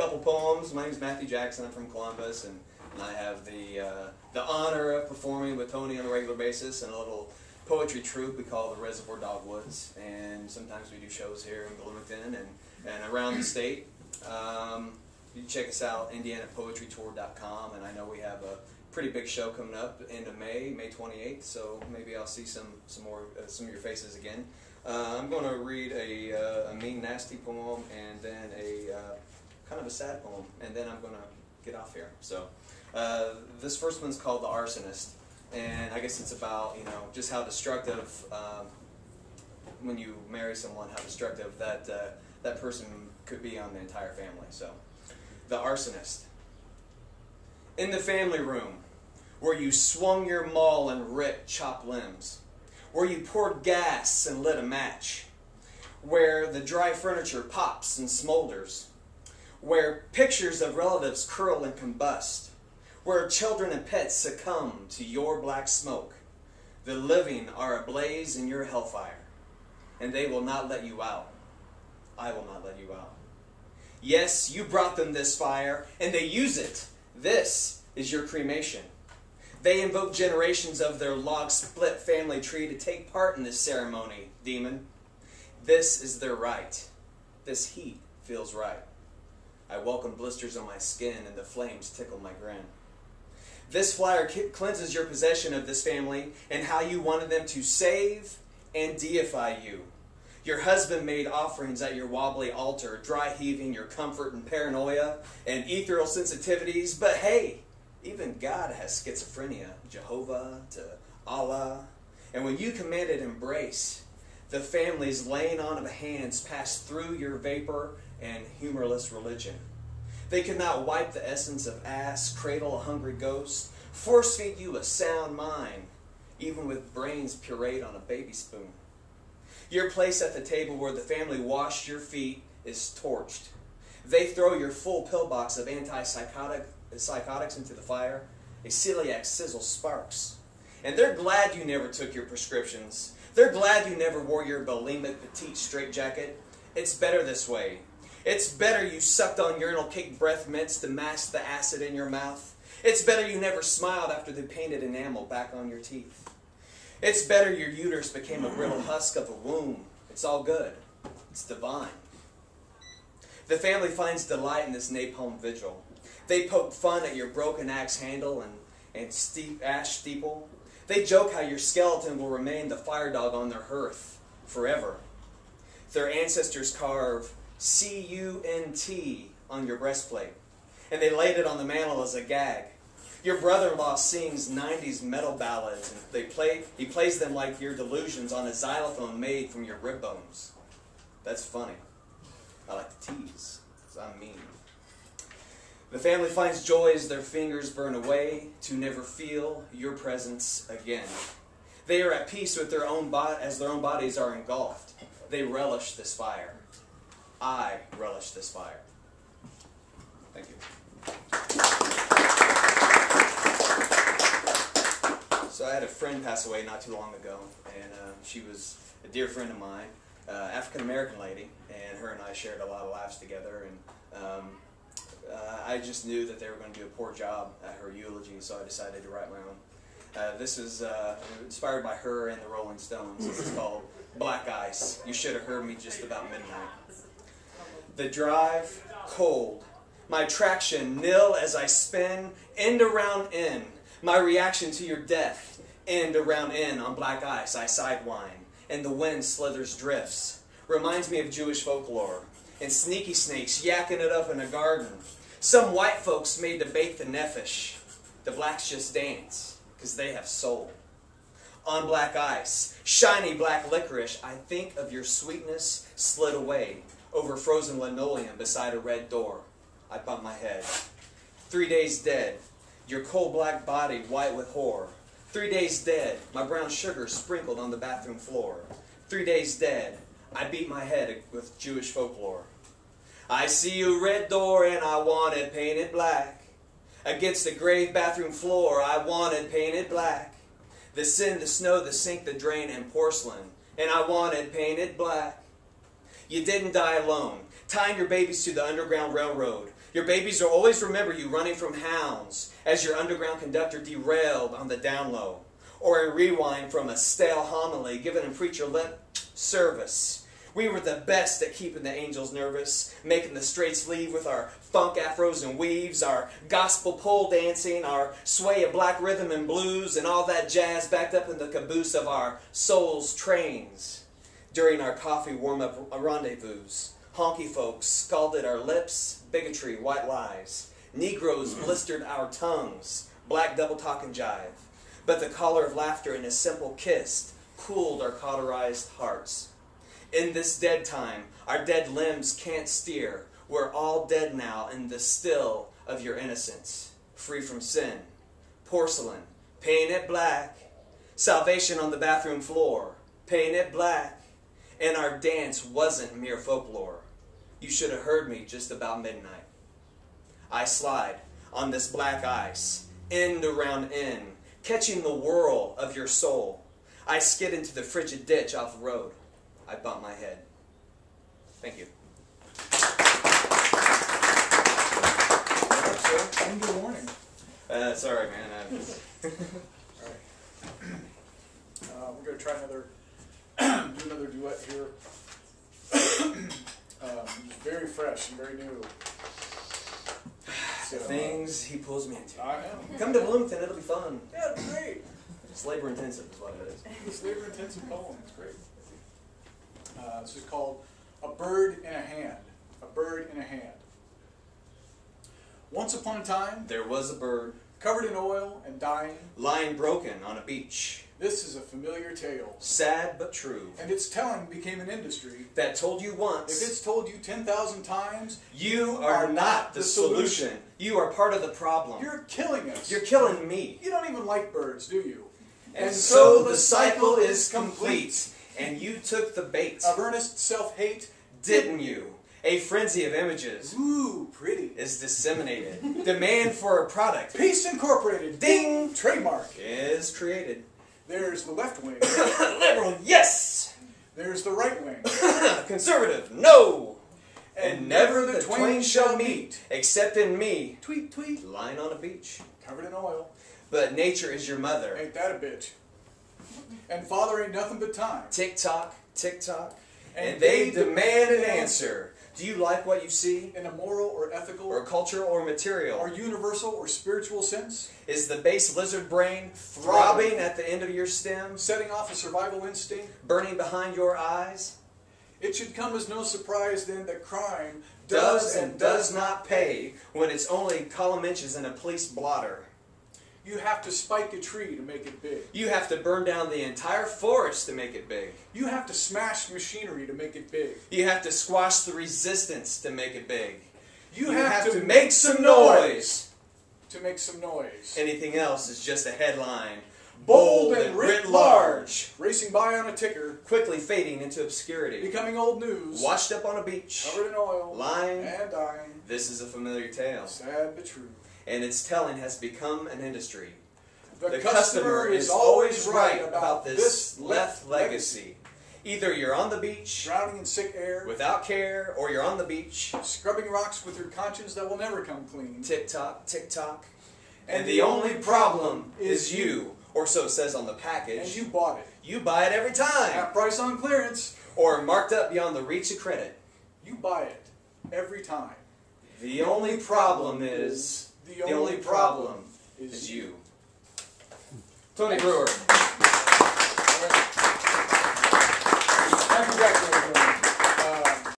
couple poems. My name is Matthew Jackson. I'm from Columbus, and I have the honor of performing with Tony on a regular basis in a little poetry troupe we call the Reservoir Dogwoods. And sometimes we do shows here in Bloomington and around the state. You can check us out, IndianaPoetryTour.com, and I know we have a pretty big show coming up end of May 28th. So maybe I'll see some of your faces again. I'm going to read a mean, nasty poem and then a kind of a sad poem, and then I'm going to get off here. So this first one's called The Arsonist, and I guess it's about, you know, just how destructive, when you marry someone, how destructive that person could be on the entire family. So, The Arsonist. In the family room, where you swung your maul and ripped chopped limbs, where you poured gas and lit a match, where the dry furniture pops and smolders, where pictures of relatives curl and combust, where children and pets succumb to your black smoke. The living are ablaze in your hellfire, and they will not let you out. I will not let you out. Yes, you brought them this fire, and they use it. This is your cremation. They invoke generations of their log-split family tree to take part in this ceremony, demon. This is their right. This heat feels right. I welcome blisters on my skin, and the flames tickle my grin. This flyer cleanses your possession of this family and how you wanted them to save and deify you. Your husband made offerings at your wobbly altar, dry heaving your comfort and paranoia and ethereal sensitivities. But hey, even God has schizophrenia, Jehovah to Allah. And when you commanded embrace, the family's laying on of hands passed through your vapor and humorless religion. They could not wipe the essence of ass, cradle a hungry ghost, force feed you a sound mind, even with brains pureed on a baby spoon. Your place at the table where the family washed your feet is torched. They throw your full pillbox of antipsychotics into the fire. A celiac sizzle sparks. And they're glad you never took your prescriptions. They're glad you never wore your bulimic petite straitjacket. It's better this way. It's better you sucked on urinal-caked breath mints to mask the acid in your mouth. It's better you never smiled after the painted enamel back on your teeth. It's better your uterus became a brittle husk of a womb. It's all good. It's divine. The family finds delight in this napalm vigil. They poke fun at your broken axe handle and steep ash steeple. They joke how your skeleton will remain the fire dog on their hearth forever. Their ancestors carve C-U-N-T on your breastplate, and they laid it on the mantle as a gag. Your brother-in-law sings 90s metal ballads, and he plays them like your delusions on a xylophone made from your rib bones. That's funny. I like to tease, because I'm mean. The family finds joy as their fingers burn away to never feel your presence again. They are at peace with their own as their own bodies are engulfed. They relish this fire. I relish this fire. Thank you. So I had a friend pass away not too long ago, and she was a dear friend of mine, African-American lady, and her and I shared a lot of laughs together, and I just knew that they were going to do a poor job at her eulogy, so I decided to write my own. This is inspired by her and the Rolling Stones. This is called Black Ice. You should have heard me just about midnight. The drive, cold. My traction, nil as I spin, end around end. My reaction to your death, end around end on black ice. I sidewind, and the wind slithers drifts. Reminds me of Jewish folklore, and sneaky snakes yakking it up in a garden. Some white folks made to bake the nefesh. The blacks just dance, because they have soul. On black ice, shiny black licorice, I think of your sweetness slid away over frozen linoleum beside a red door. I bump my head. 3 days dead, your coal black body white with horror. 3 days dead, my brown sugar sprinkled on the bathroom floor. 3 days dead, I beat my head with Jewish folklore. I see a red door and I want it painted black. Against the grave bathroom floor, I want it painted black. The sin, the snow, the sink, the drain, and porcelain, and I want it painted black. You didn't die alone, tying your babies to the Underground Railroad, Your babies will always remember you running from hounds as your underground conductor derailed on the down low, or a rewind from a stale homily given in preacher lip service. We were the best at keeping the angels nervous, making the straights leave with our funk afros and weaves, our gospel pole dancing, our sway of black rhythm and blues, and all that jazz backed up in the caboose of our souls' trains. During our coffee warm-up rendezvous, honky folks scalded our lips, bigotry, white lies. Negroes blistered our tongues, black double talk and jive. But the collar of laughter and a simple kiss cooled our cauterized hearts. In this dead time, our dead limbs can't steer. We're all dead now in the still of your innocence, free from sin. Porcelain, paint it black. Salvation on the bathroom floor, paint it black. And our dance wasn't mere folklore. You should have heard me just about midnight. I slide on this black ice, end around end, catching the whirl of your soul. I skid into the frigid ditch off the road. I bump my head. Thank you. And good morning. Sorry, man. All right. We're going to try do another duet here. Very fresh and very new. So, Things he pulls me into. I am. Come to Bloomington, it'll be fun. Yeah, it's great. It's labor intensive is what it is. It's labor intensive poem. It's great. This is called A Bird in a Hand. A Bird in a Hand. Once upon a time, There was a bird covered in oil and dying, lying broken on a beach. this is a familiar tale. Sad but true. And its telling became an industry. That told you once. If it's told you 10,000 times, You are not the solution. You are part of the problem. you're killing us. You're killing me. You don't even like birds, do you? And so the cycle is complete. And you took the bait, Of earnest self-hate, didn't you? A frenzy of images ooh, pretty. is disseminated. Demand for a product Peace Incorporated, Ding! trademark. is created. There's the left wing. Liberal, yes! There's the right wing. Conservative, no! And never the twain shall meet, except in me, Tweet, tweet. lying on a beach. Covered in oil. But nature is your mother. Ain't that a bitch? And father ain't nothing but time. Tick-tock, tick-tock. And And they demand an answer. Do you like what you see? In a moral or ethical Or cultural or material? or universal or spiritual sense, Is the base lizard brain throbbing at the end of your stem? setting off a survival instinct, Burning behind your eyes? it should come as no surprise then that crime Does and does not pay when it's only column inches in a police blotter. You have to spike a tree to make it big. You have to burn down the entire forest to make it big. You have to smash machinery to make it big. You have to squash the resistance to make it big. You have to make some noise. to make some noise. Anything else is just a headline. Bold and writ large, racing by on a ticker, Quickly fading into obscurity. becoming old news, Washed up on a beach. covered in oil, Lying. and dying. This is a familiar tale. Sad but true. And its telling has become an industry. The customer is always right about this left legacy. Either you're on the beach Drowning in sick air, without care, or you're on the beach, scrubbing rocks with your conscience that will never come clean. tick-tock, tick-tock. And the only problem is you. Or so it says on the package. And you bought it. You buy it every time. Half price on clearance. Or marked up beyond the reach of credit. You buy it every time. The only problem is... The only problem is you. Tony Brewer.